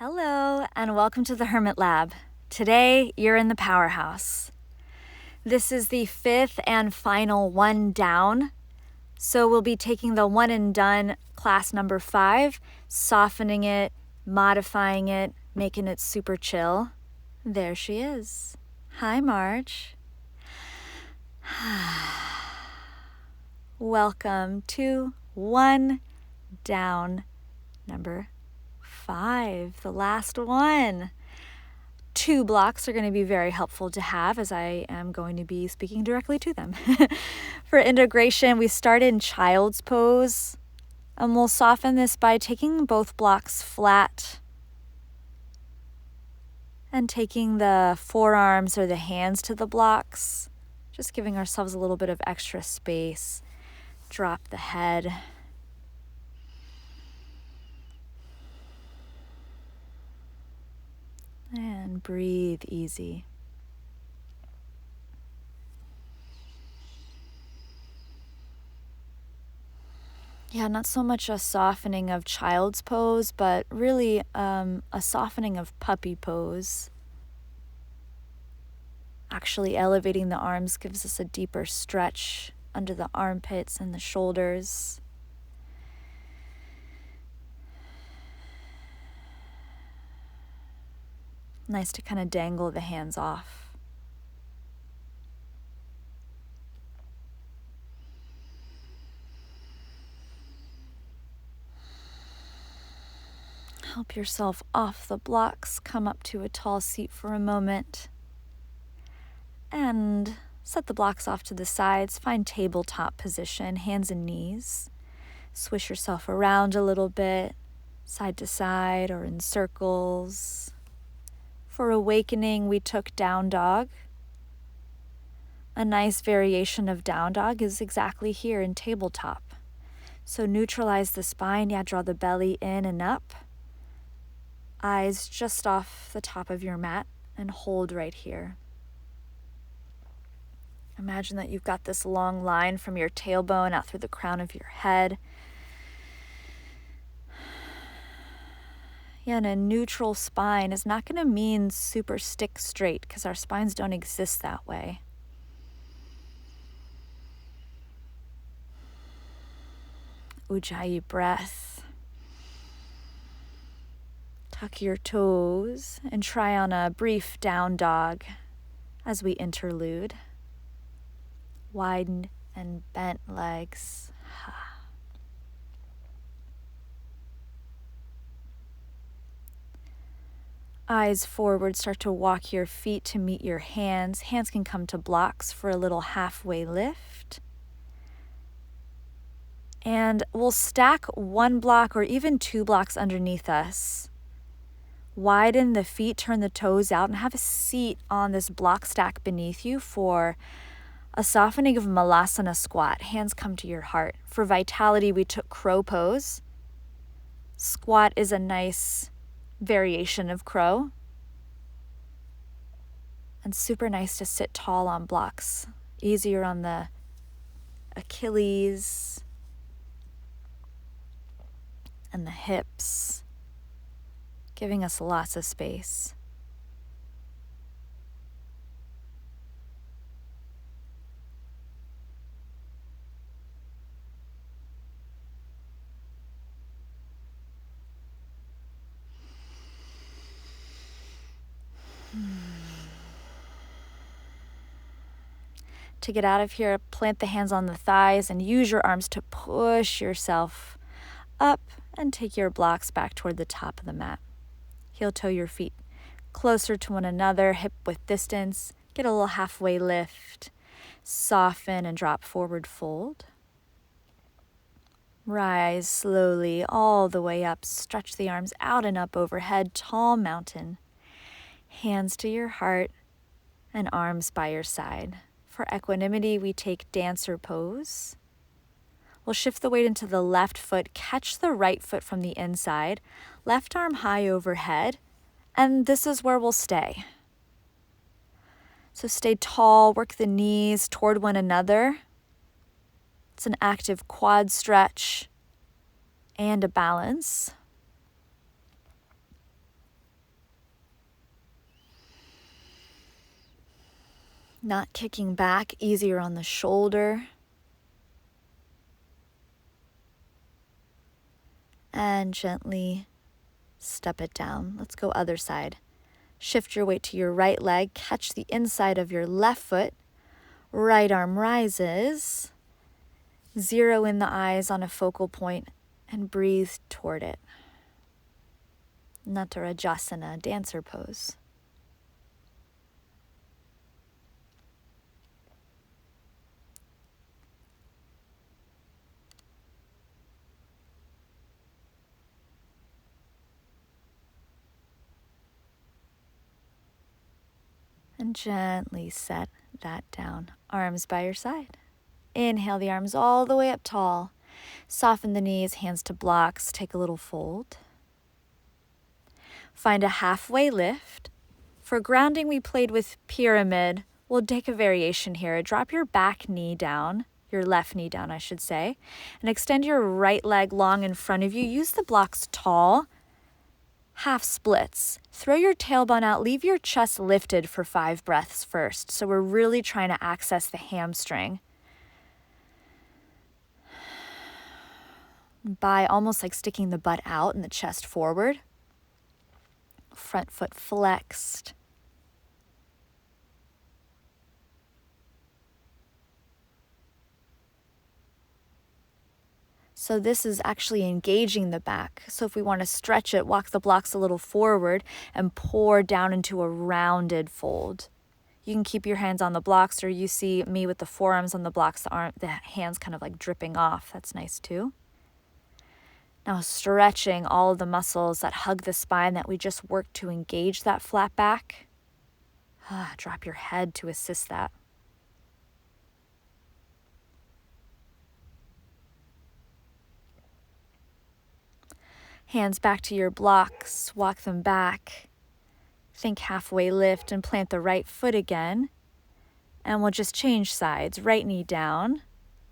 Hello, and welcome to the Hermit Lab. Today, you're in the powerhouse. This is the fifth and final one down, so we'll be taking the one and done class number 5, softening it, modifying it, making it super chill. There she is. Hi, Marge. Welcome to one down number 5, the last one. 2 blocks are going to be very helpful to have as I am going to be speaking directly to them. For integration, we start in child's pose, and we'll soften this by taking both blocks flat and taking the forearms or the hands to the blocks, just giving ourselves a little bit of extra space. Drop the head. And breathe easy. Yeah, not so much a softening of child's pose, but really a softening of puppy pose. Actually elevating the arms gives us a deeper stretch under the armpits and the shoulders. Nice to kind of dangle the hands off. Help yourself off the blocks, come up to a tall seat for a moment. And set the blocks off to the sides, find tabletop position, hands and knees. Swish yourself around a little bit, side to side or in circles. For awakening, we took down dog. A nice variation of down dog is exactly here in tabletop. So neutralize the spine, draw the belly in and up. Eyes just off the top of your mat and hold right here. Imagine that you've got this long line from your tailbone out through the crown of your head. And a neutral spine is not going to mean super stick straight because our spines don't exist that way. Ujjayi breath. Tuck your toes and try on a brief down dog as we interlude. Wide and bent legs. Eyes forward, start to walk your feet to meet your hands. Hands can come to blocks for a little halfway lift. And we'll stack 1 block or even 2 blocks underneath us. Widen the feet, turn the toes out, and have a seat on this block stack beneath you for a softening of Malasana squat. Hands come to your heart. For vitality, we took crow pose. Squat is a nice variation of crow. And super nice to sit tall on blocks. Easier on the Achilles and the hips, giving us lots of space. To get out of here, plant the hands on the thighs and use your arms to push yourself up and take your blocks back toward the top of the mat. Heel toe your feet closer to one another, hip width distance. Get a little halfway lift. Soften and drop forward fold. Rise slowly all the way up. Stretch the arms out and up overhead. Tall mountain. Hands to your heart and arms by your side. For equanimity, we take dancer pose. We'll shift the weight into the left foot, catch the right foot from the inside, left arm high overhead, and this is where we'll stay. So stay tall, work the knees toward one another. It's an active quad stretch and a balance. Not kicking back, easier on the shoulder. And gently step it down. Let's go other side. Shift your weight to your right leg, catch the inside of your left foot. Right arm rises. Zero in the eyes on a focal point and breathe toward it. Natarajasana, dancer pose. And gently set that down. Arms by your side. Inhale the arms all the way up tall. Soften the knees, hands to blocks. Take a little fold. Find a halfway lift. For grounding, we played with pyramid. We'll take a variation here. Drop your back knee down, your left knee down, I should say, and extend your right leg long in front of you. Use the blocks tall. Half splits. Throw your tailbone out, leave your chest lifted for 5 breaths first. So we're really trying to access the hamstring. By almost like sticking the butt out and the chest forward. Front foot flexed. So this is actually engaging the back. So if we want to stretch it, walk the blocks a little forward and pour down into a rounded fold. You can keep your hands on the blocks, or you see me with the forearms on the blocks, the hands kind of like dripping off. That's nice too. Now stretching all of the muscles that hug the spine that we just worked to engage that flat back. Drop your head to assist that. Hands back to your blocks, walk them back. Think halfway lift and plant the right foot again. And we'll just change sides. Right knee down.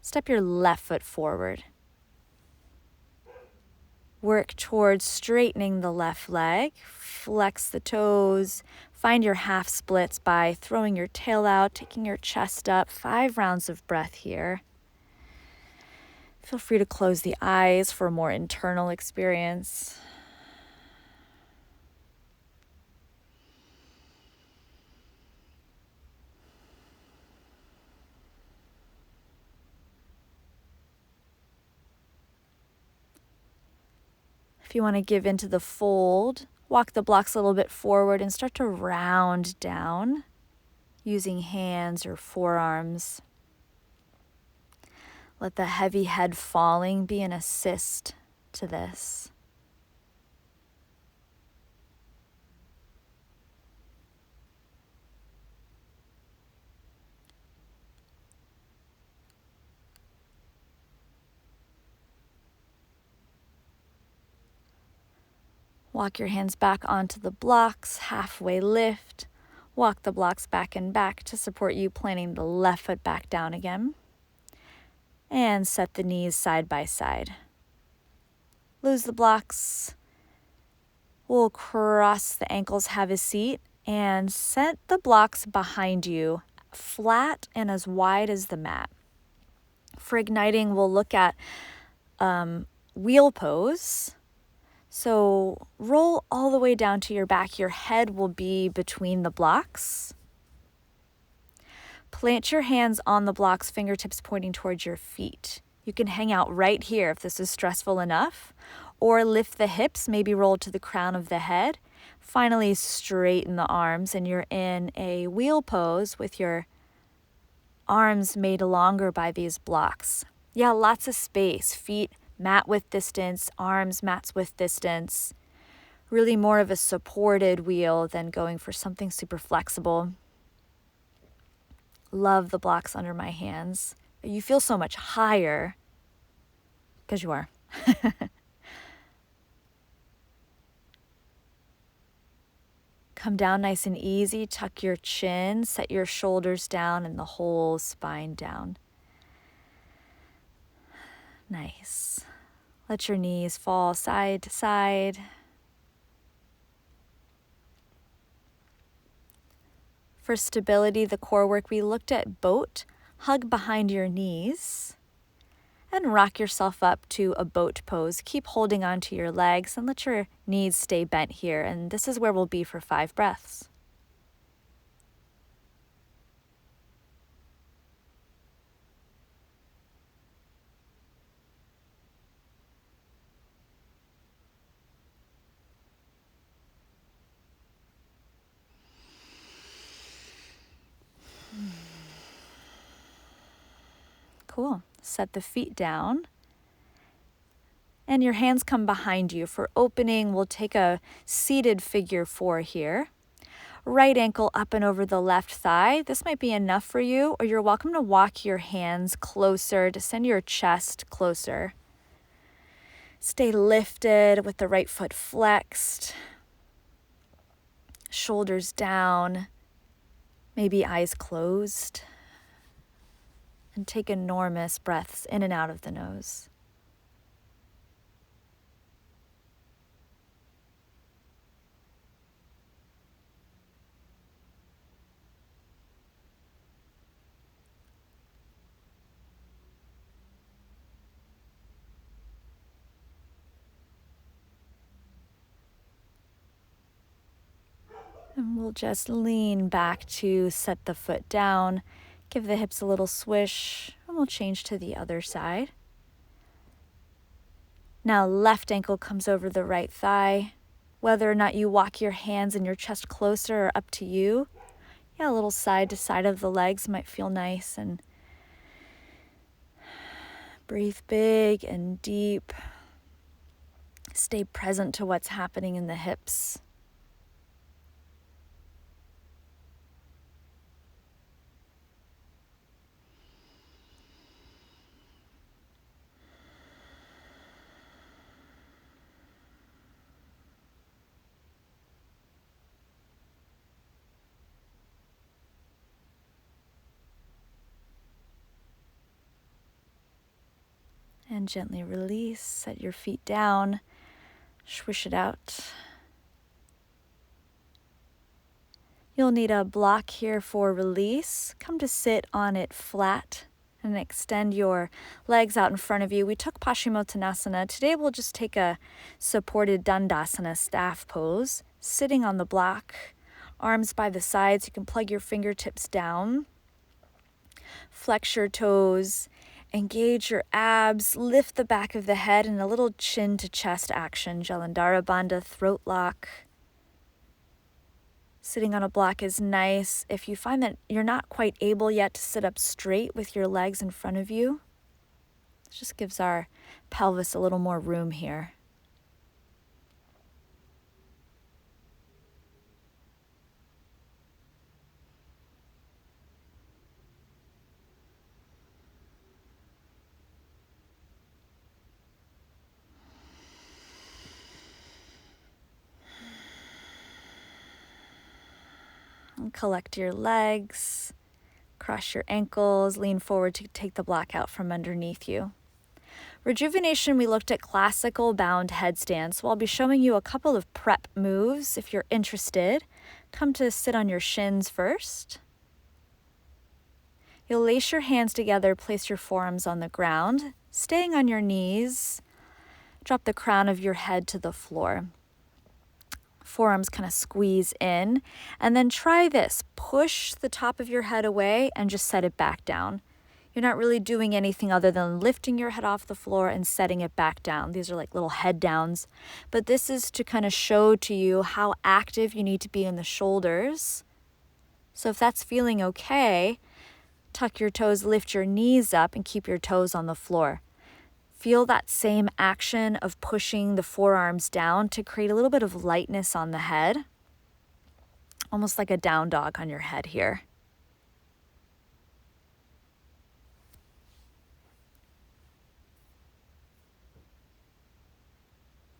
Step your left foot forward. Work towards straightening the left leg. Flex the toes. Find your half splits by throwing your tail out, taking your chest up. 5 rounds of breath here. Feel free to close the eyes for a more internal experience. If you want to give into the fold, walk the blocks a little bit forward and start to round down using hands or forearms. Let the heavy head falling be an assist to this. Walk your hands back onto the blocks, halfway lift. Walk the blocks back and back to support you, planting the left foot back down again. And set the knees side by side. Lose the blocks. We'll cross the ankles, have a seat, and set the blocks behind you, flat and as wide as the mat. For igniting, we'll look at wheel pose. So roll all the way down to your back. Your head will be between the blocks. Plant your hands on the blocks, fingertips pointing towards your feet. You can hang out right here if this is stressful enough, or lift the hips, maybe roll to the crown of the head. Finally, straighten the arms, and you're in a wheel pose with your arms made longer by these blocks. Yeah, lots of space. Feet mat width distance, arms mats width distance. Really more of a supported wheel than going for something super flexible. Love the blocks under my hands. You feel so much higher because you are. Come down nice and easy. Tuck your chin, set your shoulders down and the whole spine down. Nice. Let your knees fall side to side. For stability, the core work, we looked at boat, hug behind your knees, and rock yourself up to a boat pose. Keep holding onto your legs and let your knees stay bent here. And this is where we'll be for 5 breaths. Cool. Set the feet down. And your hands come behind you. For opening, we'll take a seated figure 4 here. Right ankle up and over the left thigh. This might be enough for you, or you're welcome to walk your hands closer to send your chest closer. Stay lifted with the right foot flexed. Shoulders down. Maybe eyes closed. And take enormous breaths in and out of the nose. And we'll just lean back to set the foot down, give the hips a little swish, and we'll change to the other side. Now left ankle comes over the right thigh. Whether or not you walk your hands and your chest closer are up to you. Yeah, a little side to side of the legs might feel nice. And breathe big and deep. Stay present to what's happening in the hips. And gently release, set your feet down, swish it out. You'll need a block here for release. Come to sit on it flat and extend your legs out in front of you. We took Paschimottanasana. Today we'll just take a supported Dandasana staff pose, sitting on the block, arms by the sides. You can plug your fingertips down, flex your toes, engage your abs, lift the back of the head in a little chin to chest action, Jalandhara Bandha, throat lock. Sitting on a block is nice. If you find that you're not quite able yet to sit up straight with your legs in front of you, it just gives our pelvis a little more room here. And collect your legs, cross your ankles, lean forward to take the block out from underneath you. Rejuvenation, we looked at classical bound headstands, so I'll be showing you a couple of prep moves if you're interested. Come to sit on your shins first. You'll lace your hands together, place your forearms on the ground, staying on your knees. Drop the crown of your head to the floor. Forearms kind of squeeze in, and then try this. Push the top of your head away and just set it back down. You're not really doing anything other than lifting your head off the floor and setting it back down. These are like little head downs, but this is to kind of show to you how active you need to be in the shoulders. So if that's feeling okay, tuck your toes, lift your knees up, and keep your toes on the floor. Feel that same action of pushing the forearms down to create a little bit of lightness on the head, almost like a down dog on your head here.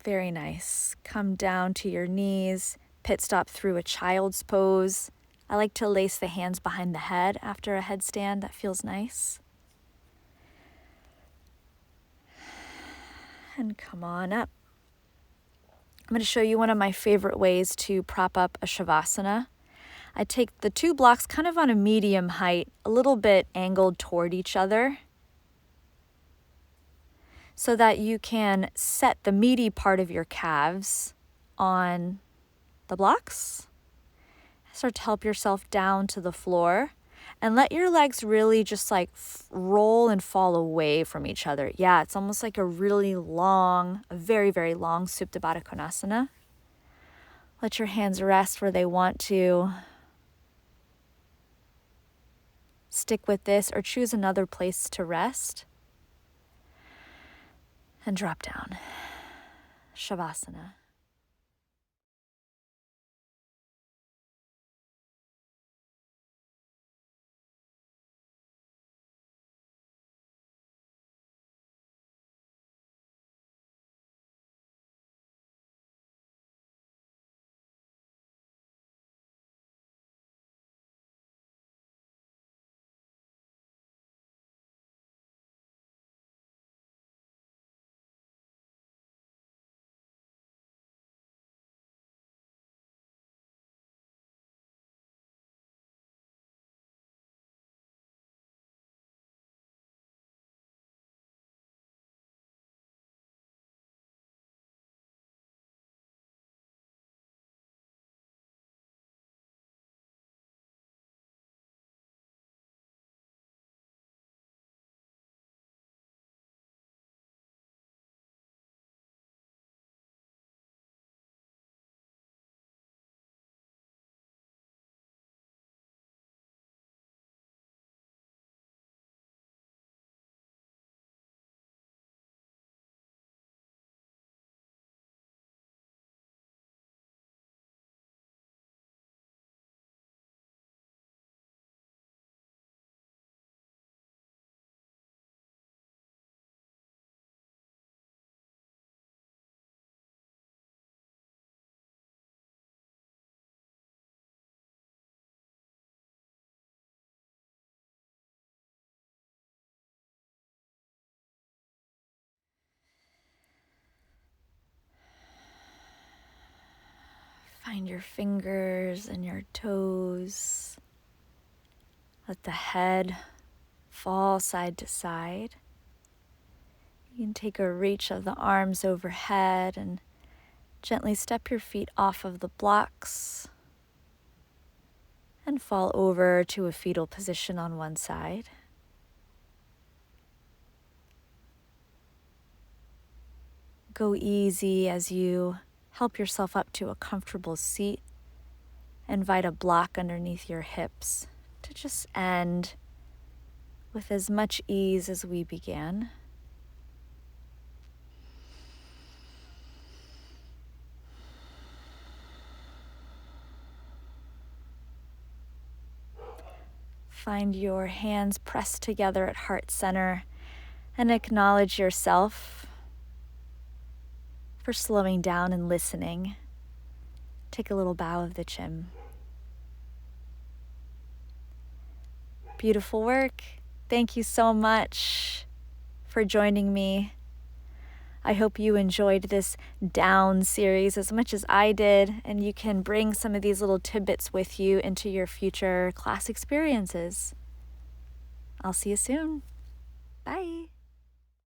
Very nice. Come down to your knees, pit stop through a child's pose. I like to lace the hands behind the head after a headstand. That feels nice. And come on up. I'm going to show you one of my favorite ways to prop up a Shavasana. I take the two blocks kind of on a medium height, a little bit angled toward each other, so that you can set the meaty part of your calves on the blocks. Start to help yourself down to the floor and let your legs really just like roll and fall away from each other. Yeah, it's almost like a really long, a very, very long Supta Baddha Konasana. Let your hands rest where they want to. Stick with this or choose another place to rest. And drop down. Shavasana. Find your fingers and your toes. Let the head fall side to side. You can take a reach of the arms overhead and gently step your feet off of the blocks and fall over to a fetal position on one side. Go easy as you help yourself up to a comfortable seat. Invite a block underneath your hips to just end with as much ease as we began. Find your hands pressed together at heart center and acknowledge yourself for slowing down and listening. Take a little bow of the chin. Beautiful work. Thank you so much for joining me. I hope you enjoyed this down series as much as I did, and you can bring some of these little tidbits with you into your future class experiences. I'll see you soon. Bye.